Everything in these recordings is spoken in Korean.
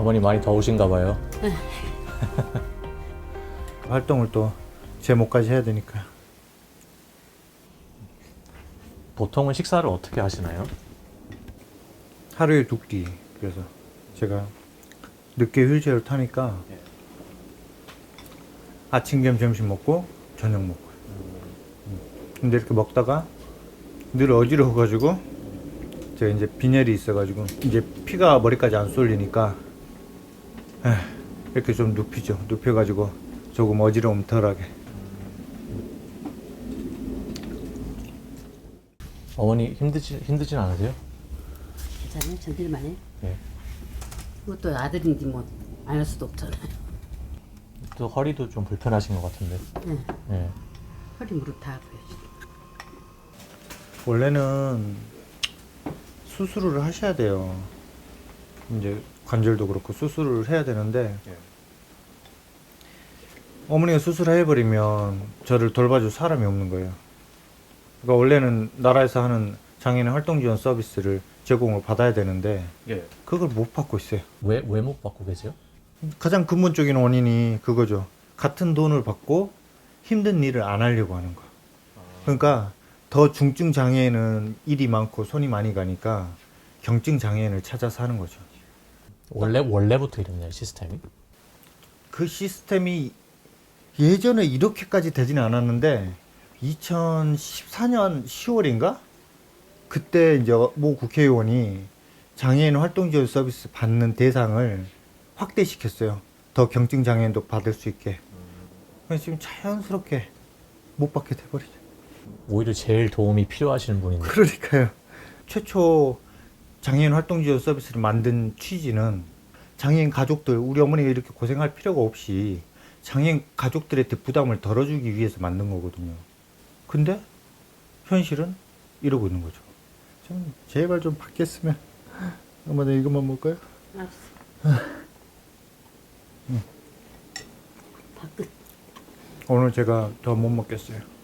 어머니 많이 더우신가 봐요. 활동을 또 제 목까지 해야 되니까. 보통은 식사를 어떻게 하시나요? 하루에 2끼. 그래서 제가 늦게 휠체어를 타니까 아침 겸 점심 먹고 저녁 먹고. 근데 이렇게 먹다가 늘 어지러워가지고 제가 이제 빈혈이 있어가지고 이제 피가 머리까지 안 쏠리니까 이렇게 좀 눕히죠. 눕혀가지고 조금 어지러움 덜하게. 어머니 힘드진 않으세요? 괜찮아요? 견딜만 해? 네. 그것도 아들인지 뭐 안 할 수도 없잖아요. 또 허리도 좀 불편하신 것 같은데. 네. 네. 허리 무릎 다 아파요. 원래는 수술을 하셔야 돼요. 이제 관절도 그렇고 수술을 해야 되는데 어머니가 수술을 해버리면 저를 돌봐줄 사람이 없는 거예요. 그러니까 원래는 나라에서 하는 장애인 활동 지원 서비스를 제공을 받아야 되는데 그걸 못 받고 있어요. 왜 못 받고 계세요? 가장 근본적인 원인이 그거죠. 같은 돈을 받고 힘든 일을 안 하려고 하는 거. 그러니까 더 중증 장애인은 일이 많고 손이 많이 가니까 경증 장애인을 찾아서 하는 거죠. 원래부터 이랬나요, 시스템이? 그 시스템이 예전에 이렇게까지 되지는 않았는데 2014년 10월인가? 그때 이제 모 국회의원이 장애인 활동 지원 서비스 받는 대상을 확대시켰어요. 더 경증 장애인도 받을 수 있게. 그래서 지금 자연스럽게 못 받게 돼버리죠. 오히려 제일 도움이 필요하신 분인데. 그러니까요. 최초 장애인 활동 지원 서비스를 만든 취지는 장애인 가족들, 우리 어머니가 이렇게 고생할 필요가 없이 장애인 가족들한테 부담을 덜어주기 위해서 만든 거거든요. 근데 현실은 이러고 있는 거죠. 좀 제발 좀 받겠으면. 어머니 이것만 먹을까요? 알았어. 다 끝. 오늘 제가 더 못 먹겠어요.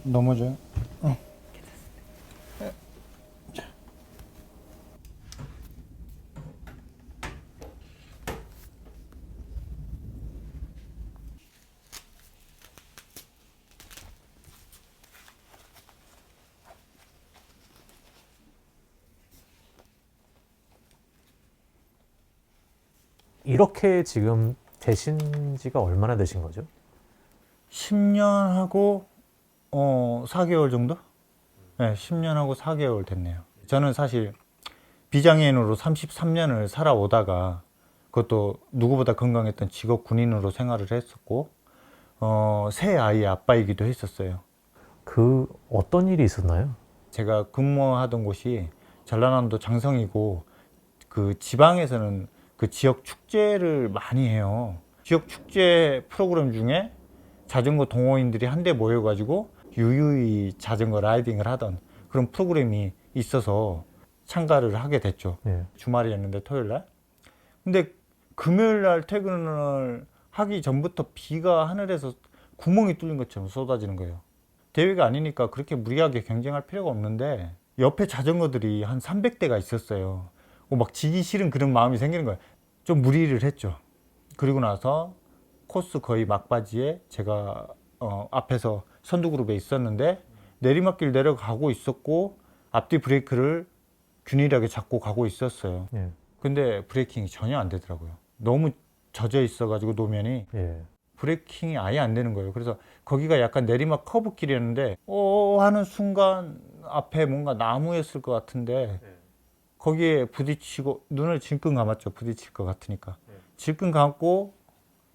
넘어져요? 이렇게 지금 되신 지가 얼마나 되신 거죠? 10년하고 4개월 정도? 네, 10년하고 4개월 됐네요. 저는 사실 비장애인으로 33년을 살아오다가 그것도 누구보다 건강했던 직업 군인으로 생활을 했었고 세 아이의 아빠이기도 했었어요. 그 어떤 일이 있었나요? 제가 근무하던 곳이 전라남도 장성이고 그 지방에서는 그 지역 축제를 많이 해요. 지역 축제 프로그램 중에 자전거 동호인들이 한데 모여가지고 유유히 자전거 라이딩을 하던 그런 프로그램이 있어서 참가를 하게 됐죠. 예. 주말이었는데 토요일 날. 근데 금요일 날 퇴근을 하기 전부터 비가 하늘에서 구멍이 뚫린 것처럼 쏟아지는 거예요. 대회가 아니니까 그렇게 무리하게 경쟁할 필요가 없는데 옆에 자전거들이 한 300대가 있었어요. 막 지기 싫은 그런 마음이 생기는 거예요. 좀 무리를 했죠. 그리고 나서 코스 거의 막바지에 제가 앞에서 선두그룹에 있었는데 내리막길 내려가고 있었고 앞뒤 브레이크를 균일하게 잡고 가고 있었어요. 예. 근데 브레이킹이 전혀 안 되더라고요. 너무 젖어 있어가지고 노면이 예. 브레이킹이 아예 안 되는 거예요. 그래서 거기가 약간 내리막 커브 길이었는데 하는 순간 앞에 뭔가 나무였을 것 같은데 거기에 부딪히고 눈을 질끈 감았죠. 부딪힐 것 같으니까. 질끈 감고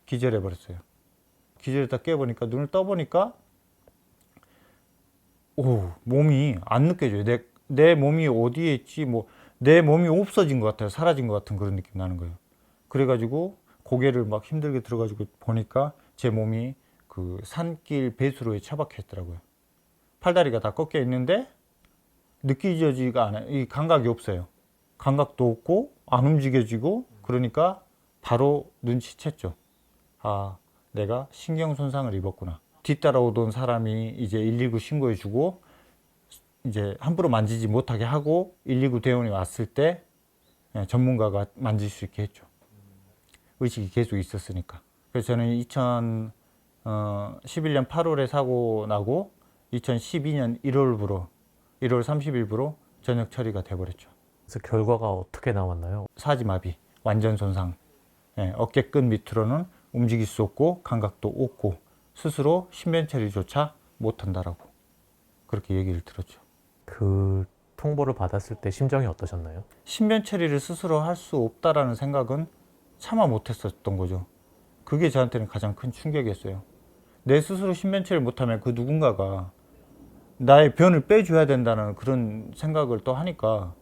기절해 버렸어요. 기절했다 깨보니까 눈을 떠보니까 몸이 안 느껴져요. 내 몸이 어디에 있지 뭐 내 몸이 없어진 것 같아요. 사라진 것 같은 그런 느낌 나는 거예요. 그래가지고 고개를 막 힘들게 들어가지고 보니까 제 몸이 그 산길 배수로에 처박혀 있더라고요. 팔다리가 다 꺾여 있는데 느껴지지가 않아요. 이 감각이 없어요. 감각도 없고 안 움직여지고 그러니까 바로 눈치챘죠. 아, 내가 신경 손상을 입었구나. 뒤따라오던 사람이 이제 119 신고해주고 이제 함부로 만지지 못하게 하고 119 대원이 왔을 때 전문가가 만질 수 있게 했죠. 의식이 계속 있었으니까. 그래서 저는 2011년 8월에 사고 나고 2012년 1월 30일부로 전역 처리가 돼버렸죠. 그래서 결과가 어떻게 나왔나요? 사지마비, 완전 손상. 어깨끝 밑으로는 움직일 수 없고 감각도 없고 스스로 신변 처리조차 못한다라고 그렇게 얘기를 들었죠. 그 통보를 받았을 때 심정이 어떠셨나요? 신변 처리를 스스로 할 수 없다라는 생각은 차마 못했었던 거죠. 그게 저한테는 가장 큰 충격이었어요. 내 스스로 신변 처리를 못하면 그 누군가가 나의 변을 빼줘야 된다는 그런 생각을 또 하니까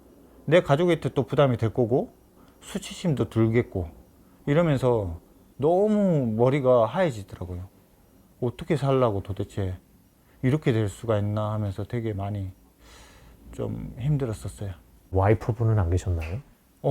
내 가족한테 또 부담이 될 거고 수치심도 들겠고 이러면서 너무 머리가 하얘지더라고요. 어떻게 살라고 도대체 이렇게 될 수가 있나 하면서 되게 많이 좀 힘들었었어요. 와이프분은 안 계셨나요?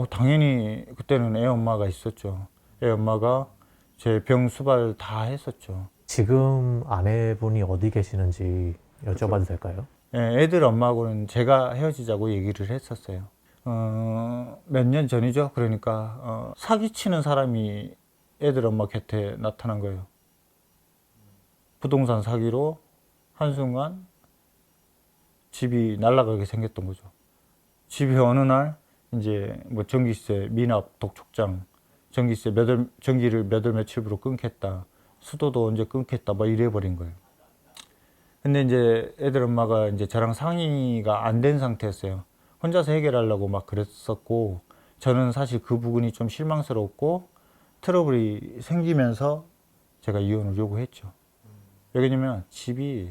당연히 그때는 애 엄마가 있었죠. 애 엄마가 제 병 수발 다 했었죠. 지금 아내분이 어디 계시는지 여쭤봐도 될까요? 애들 엄마하고는 제가 헤어지자고 얘기를 했었어요. 몇 년 전이죠. 그러니까 사기치는 사람이 애들 엄마 곁에 나타난 거예요. 부동산 사기로 한순간 집이 날아가게 생겼던 거죠. 집이 어느 날 이제 뭐 전기세 미납 독촉장, 전기를 몇 월 며칠부로 끊겠다, 수도도 언제 끊겠다, 막 이래버린 거예요. 근데 이제 애들 엄마가 이제 저랑 상의가 안 된 상태였어요. 혼자서 해결하려고 막 그랬었고, 저는 사실 그 부분이 좀 실망스러웠고, 트러블이 생기면서 제가 이혼을 요구했죠. 왜냐면 집이,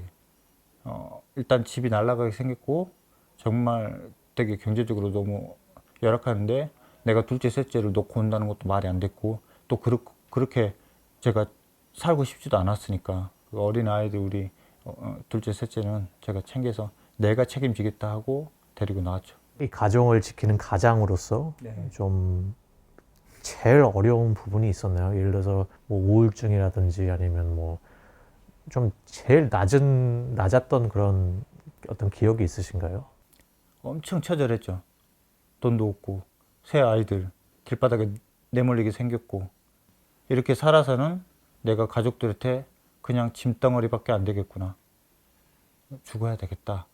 일단 집이 날아가게 생겼고, 정말 되게 경제적으로 너무 열악하는데, 내가 둘째, 셋째를 놓고 온다는 것도 말이 안 됐고, 또 그렇게 제가 살고 싶지도 않았으니까, 그 어린 아이들 우리 둘째, 셋째는 제가 챙겨서 내가 책임지겠다 하고 데리고 나왔죠. 이 가정을 지키는 가장으로서 좀 제일 어려운 부분이 있었나요? 예를 들어서 뭐 우울증이라든지 아니면 뭐 좀 제일 낮았던 그런 어떤 기억이 있으신가요? 엄청 처절했죠. 돈도 없고 새 아이들 길바닥에 내몰리게 생겼고 이렇게 살아서는 내가 가족들한테 그냥 짐덩어리밖에 안 되겠구나. 죽어야 되겠다.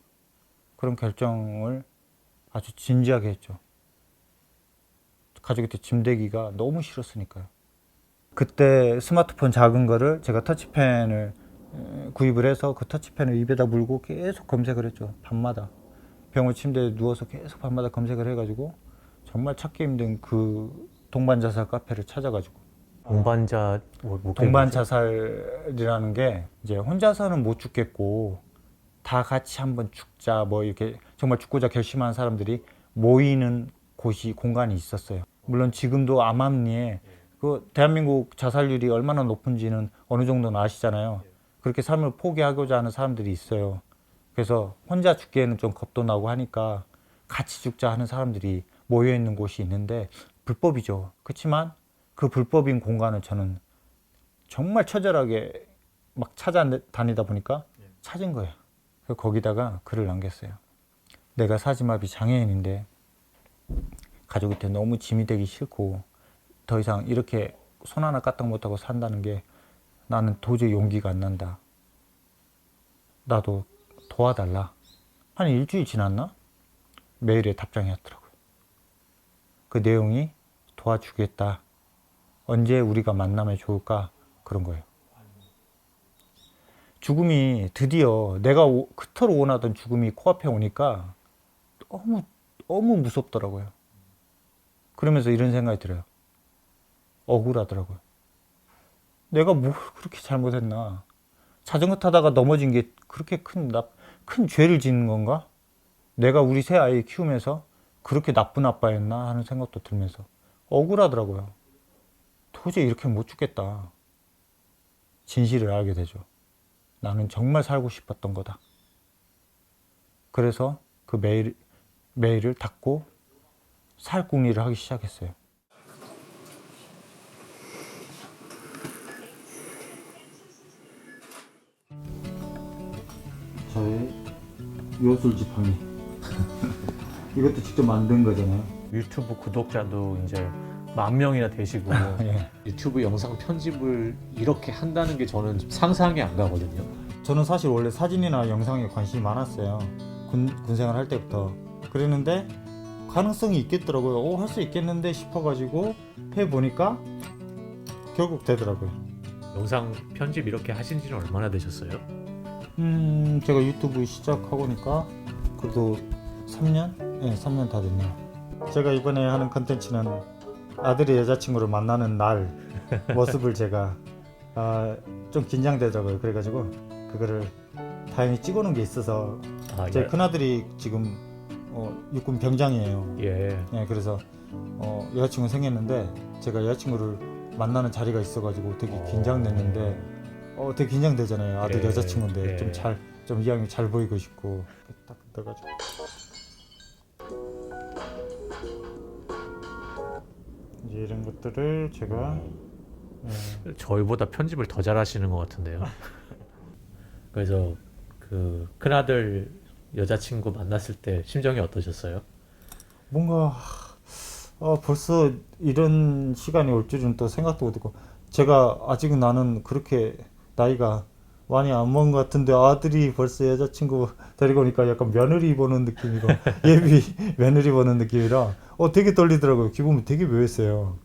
그런 결정을 아주 진지하게 했죠. 가족한테 짐대기가 너무 싫었으니까요. 그때 스마트폰 작은 거를 제가 터치펜을 구입을 해서 그 터치펜을 입에다 물고 계속 검색을 했죠. 밤마다. 병원 침대에 누워서 계속 밤마다 검색을 해가지고 정말 찾기 힘든 그 동반 자살 카페를 찾아가지고 동반자 동반 자살이라는 게 이제 혼자서는 못 죽겠고 다 같이 한번 죽자 뭐 이렇게 정말 죽고자 결심한 사람들이 모이는 공간이 있었어요. 물론 지금도 암암리에 그 대한민국 자살률이 얼마나 높은지는 어느 정도는 아시잖아요. 그렇게 삶을 포기하고자 하는 사람들이 있어요. 그래서 혼자 죽기에는 좀 겁도 나고 하니까 같이 죽자 하는 사람들이 모여 있는 곳이 있는데 불법이죠. 그렇지만 그 불법인 공간을 저는 정말 처절하게 막 찾아다니다 보니까 찾은 거예요. 그래서 거기다가 글을 남겼어요. 내가 사지마비 장애인인데 가족한테 너무 짐이 되기 싫고 더 이상 이렇게 손 하나 까딱 못하고 산다는 게 나는 도저히 용기가 안 난다. 나도 도와달라. 한 일주일 지났나? 메일에 답장이 왔더라고요. 그 내용이 도와주겠다. 언제 우리가 만나면 좋을까? 그런 거예요. 죽음이 드디어 내가 그토록 원하던 죽음이 코앞에 오니까 너무 무섭더라고요. 그러면서 이런 생각이 들어요. 억울하더라고요. 내가 뭘 그렇게 잘못했나? 자전거 타다가 넘어진 게 그렇게 큰 죄를 짓는 건가? 내가 우리 새 아이 키우면서 그렇게 나쁜 아빠였나 하는 생각도 들면서 억울하더라고요. 도저히 이렇게 못 죽겠다. 진실을 알게 되죠. 나는 정말 살고 싶었던 거다. 그래서 그 메일을 닫고 살궁리를 하기 시작했어요. 저의 요술 지팡이. 이것도 직접 만든 거잖아요. 유튜브 구독자도 이제 10,000명이나 되시고 예. 유튜브 영상 편집을 이렇게 한다는 게 저는 상상이 안 가거든요. 저는 사실 원래 사진이나 영상에 관심이 많았어요. 군생활 할 때부터. 그랬는데 가능성이 있겠더라고요. 할 수 있겠는데 싶어가지고 해보니까 결국 되더라고요. 영상 편집 이렇게 하신 지는 얼마나 되셨어요? 제가 유튜브 시작하고니까 그래도 3년? 네, 3년 다 됐네요. 제가 이번에 하는 컨텐츠는 아들의 여자친구를 만나는 날 모습을 제가 좀 긴장되더라고요. 그래가지고 그거를 다행히 찍어놓은 게 있어서 제 큰아들이 지금 육군 병장이에요. 예. 네, 그래서 여자친구 생겼는데 제가 여자친구를 만나는 자리가 있어가지고 되게 긴장됐는데 되게 긴장되잖아요. 아들 예, 여자친구인데 예. 좀 이왕이 잘 보이고 싶고 딱 넣어가지고 이제 이런 것들을 제가 저희보다 편집을 더 잘하시는 것 같은데요. 그래서 그 큰아들 여자친구 만났을 때 심정이 어떠셨어요? 뭔가 벌써 이런 시간이 올 줄은 또 생각도 못했고 제가 아직은 나는 그렇게 나이가 많이 안 먹은 것 같은데 아들이 벌써 여자친구 데리고 오니까 약간 며느리 보는 느낌이고 예비 며느리 보는 느낌이라 되게 떨리더라고요. 기분이 되게 묘했어요.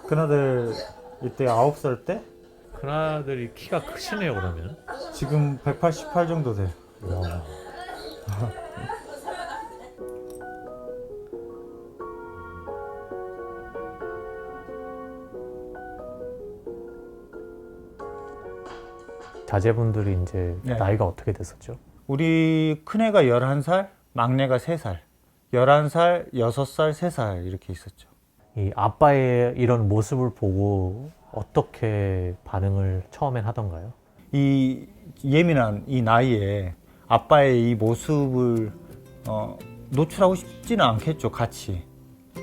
큰아들 이때 9살 때 큰아들이 키가 크시네요, 그러면. 지금 188 정도 돼요. 와. 자제분들이 이제 네. 나이가 어떻게 됐었죠? 우리 큰애가 11살, 막내가 3살, 11살, 6살, 3살 이렇게 있었죠. 이 아빠의 이런 모습을 보고 어떻게 반응을 처음엔 하던가요? 이 예민한 이 나이에 아빠의 이 모습을 노출하고 싶지는 않겠죠, 같이.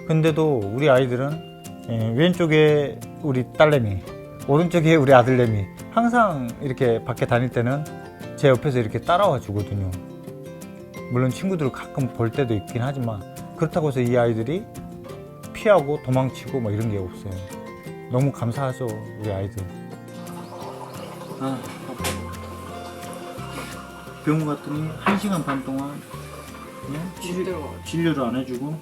근데도 우리 아이들은 왼쪽에 우리 딸내미, 오른쪽에 우리 아들내미 항상 이렇게 밖에 다닐 때는 제 옆에서 이렇게 따라와 주거든요. 물론 친구들을 가끔 볼 때도 있긴 하지만 그렇다고 해서 이 아이들이 피하고 도망치고 뭐 이런 게 없어요. 너무 감사하죠, 우리 아이들. 병원 갔더니 1시간 반 동안 그냥 진료를 안 해주고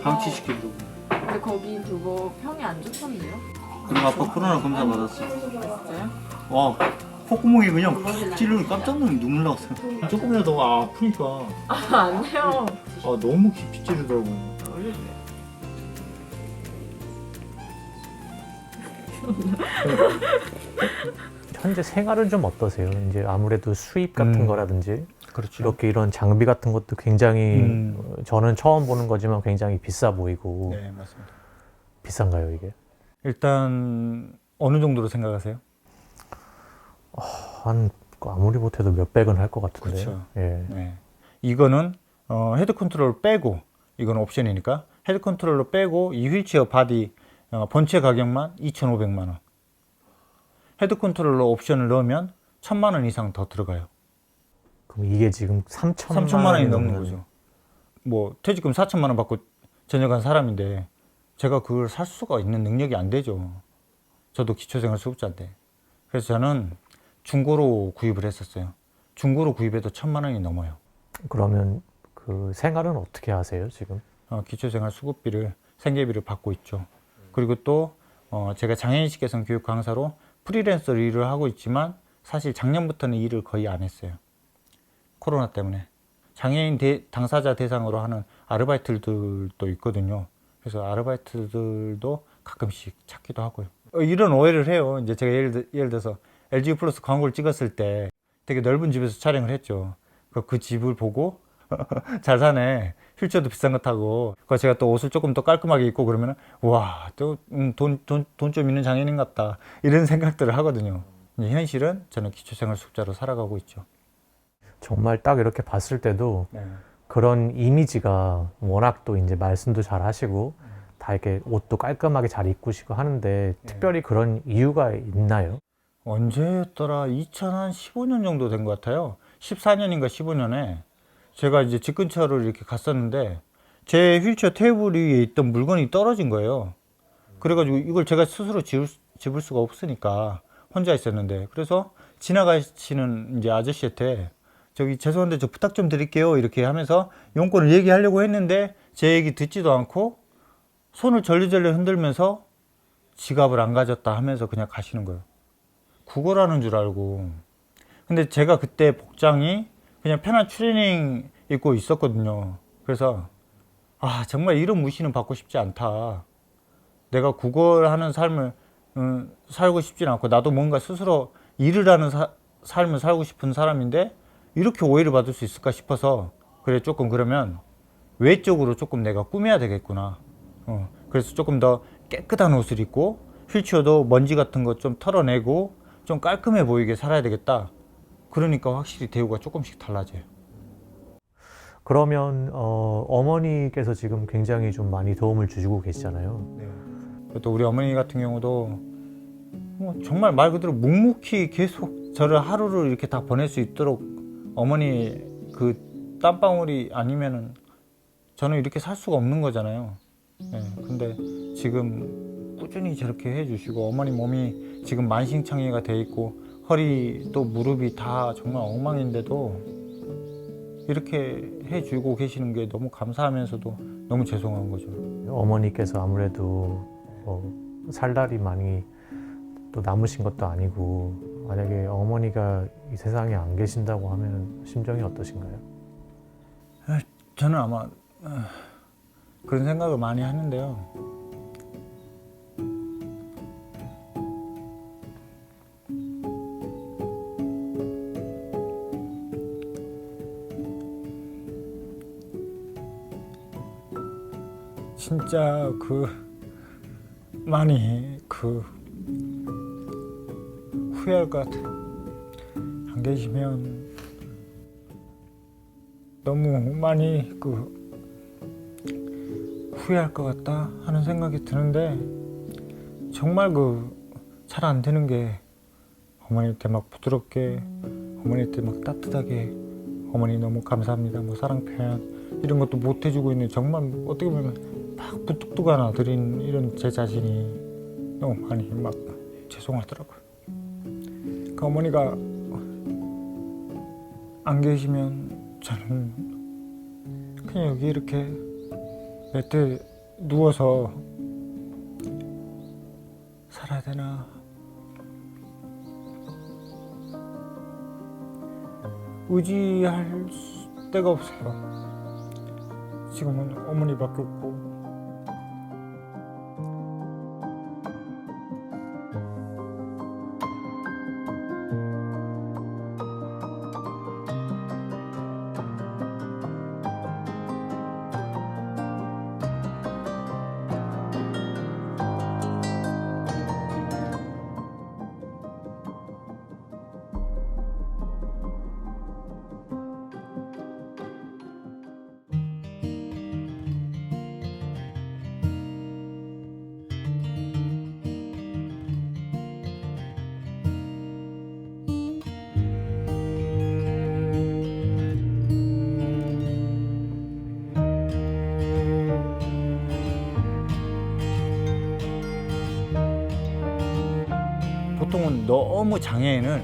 방치시켜주고. 근데 거기 그거 평이 안 좋던데요? 그리고 아빠 코로나 검사 받았어. 진짜요? 와, 콧구멍이 그냥 팍 찔러 깜짝 놀라 눈물 나왔어요. 조금이라도 아프니까 아니요. 너무 깊이 찌르더라고. 현재 생활은 좀 어떠세요? 이제 아무래도 수입 같은 거라든지 그렇죠. 이렇게 이런 장비 같은 것도 굉장히 저는 처음 보는 거지만 굉장히 비싸 보이고 네, 맞습니다. 비싼가요, 이게? 일단 어느 정도로 생각하세요? 한 아무리 못해도 몇백은 할 것 같은데. 그렇죠. 예. 네. 이거는 헤드 컨트롤 빼고, 이건 옵션이니까 헤드 컨트롤로 빼고 이 휠체어 바디 본체 가격만 2,500만 원. 헤드 컨트롤러 옵션을 넣으면 1,000만 원 이상 더 들어가요. 그럼 이게 지금 3천만 원이 넘는 거죠. 뭐 퇴직금 4천만 원 받고 전역한 사람인데 제가 그걸 살 수가 있는 능력이 안 되죠. 저도 기초생활수급자인데. 그래서 저는 중고로 구입을 했었어요. 중고로 구입해도 1,000만 원이 넘어요. 그러면 그 생활은 어떻게 하세요, 지금? 기초생활수급비를 생계비를 받고 있죠. 그리고 또 제가 장애인식 개선 교육 강사로 프리랜서로 일을 하고 있지만 사실 작년부터는 일을 거의 안 했어요. 코로나 때문에. 장애인 당사자 대상으로 하는 아르바이트들도 있거든요. 그래서 아르바이트들도 가끔씩 찾기도 하고요. 이런 오해를 해요. 이제 제가 예를 들어서 LG 플러스 광고를 찍었을 때 되게 넓은 집에서 촬영을 했죠. 그 집을 보고 잘 사네. 휠체어도 비싼 거 타고. 그 제가 또 옷을 조금 더 깔끔하게 입고 그러면 와, 또 돈 좀 있는 장인인 같다. 이런 생각들을 하거든요. 현실은 저는 기초생활수급자로 살아가고 있죠. 정말 딱 이렇게 봤을 때도 네. 그런 이미지가 워낙 또 이제 말씀도 잘 하시고 다 이렇게 옷도 깔끔하게 잘 입으시고 하는데 특별히 그런 이유가 있나요? 언제였더라? 2015년 정도 된 것 같아요. 14년인가 15년에 제가 이제 집 근처를 이렇게 갔었는데 제 휠체어 테이블 위에 있던 물건이 떨어진 거예요. 그래가지고 이걸 제가 스스로 집을 수가 없으니까 혼자 있었는데, 그래서 지나가시는 이제 아저씨한테 저기 죄송한데 저 부탁 좀 드릴게요 이렇게 하면서 용건을 얘기하려고 했는데 제 얘기 듣지도 않고 손을 절레절레 흔들면서 지갑을 안 가졌다 하면서 그냥 가시는 거예요. 구걸하는 줄 알고. 근데 제가 그때 복장이 그냥 편한 추리닝 입고 있었거든요. 그래서 아, 정말 이런 무시는 받고 싶지 않다. 내가 구걸하는 삶을 살고 싶진 않고 나도 뭔가 스스로 일을 하는 삶을 살고 싶은 사람인데 이렇게 오해를 받을 수 있을까 싶어서, 그래 조금 그러면 외적으로 조금 내가 꾸며야 되겠구나. 그래서 조금 더 깨끗한 옷을 입고 휠체어도 먼지 같은 거 좀 털어내고 좀 깔끔해 보이게 살아야 되겠다. 그러니까 확실히 대우가 조금씩 달라져요. 그러면 어머니께서 지금 굉장히 좀 많이 도움을 주시고 계시잖아요. 또 우리 어머니 같은 경우도 뭐 정말 말 그대로 묵묵히 계속 저를 하루를 이렇게 다 보낼 수 있도록, 어머니 그 땀방울이 아니면은 저는 이렇게 살 수가 없는 거잖아요. 근데 지금 꾸준히 저렇게 해주시고, 어머니 몸이 지금 만신창이가 돼 있고 허리 또 무릎이 다 정말 엉망인데도 이렇게 해주고 계시는 게 너무 감사하면서도 너무 죄송한 거죠. 어머니께서 아무래도 살 날이 많이 또 남으신 것도 아니고, 만약에 어머니가 이 세상에 안 계신다고 하면 심정이 어떠신가요? 저는 아마 그런 생각을 많이 하는데요. 진짜 많이 후회할 것 같아요. 안 계시면 너무 많이 후회할 것 같다 하는 생각이 드는데, 정말 잘 안 되는 게 어머니한테 막 부드럽게, 어머니한테 막 따뜻하게 어머니 너무 감사합니다 뭐 사랑 표현 이런 것도 못 해주고 있는, 정말 어떻게 보면 막 부뚝뚝한 아들인 이런 제 자신이 너무 많이 막 죄송하더라고요. 그 어머니가 안 계시면 저는 그냥 여기 이렇게 매트에 누워서 살아야 되나. 의지할 데가 없어요. 지금은 어머니밖에 없고. 보통은 너무 장애인을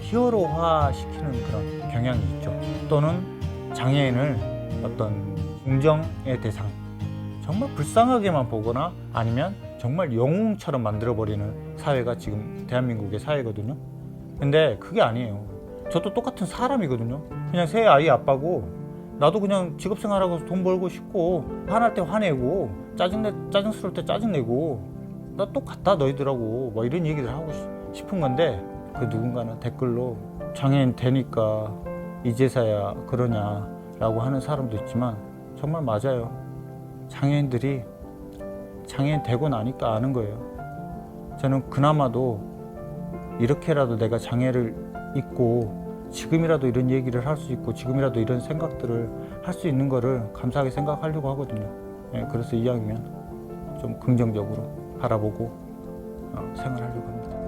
히어로화 시키는 그런 경향이 있죠. 또는 장애인을 어떤 긍정의 대상, 정말 불쌍하게만 보거나 아니면 정말 영웅처럼 만들어버리는 사회가 지금 대한민국의 사회거든요. 근데 그게 아니에요. 저도 똑같은 사람이거든요. 그냥 새 아이 아빠고, 나도 그냥 직업생활하고 돈 벌고 싶고, 화날 때 화내고 짜증스러울 때 짜증내고, 나 똑같다 너희들하고 뭐 이런 얘기를 하고 싶은 건데 그 누군가는 댓글로 장애인 되니까 이제서야 그러냐라고 하는 사람도 있지만 정말 맞아요. 장애인들이 장애인 되고 나니까 아는 거예요. 저는 그나마도 이렇게라도 내가 장애를 잊고 지금이라도 이런 얘기를 할 수 있고 지금이라도 이런 생각들을 할 수 있는 거를 감사하게 생각하려고 하거든요. 예, 그래서 이왕이면 좀 긍정적으로 바라보고 생활하려고 합니다.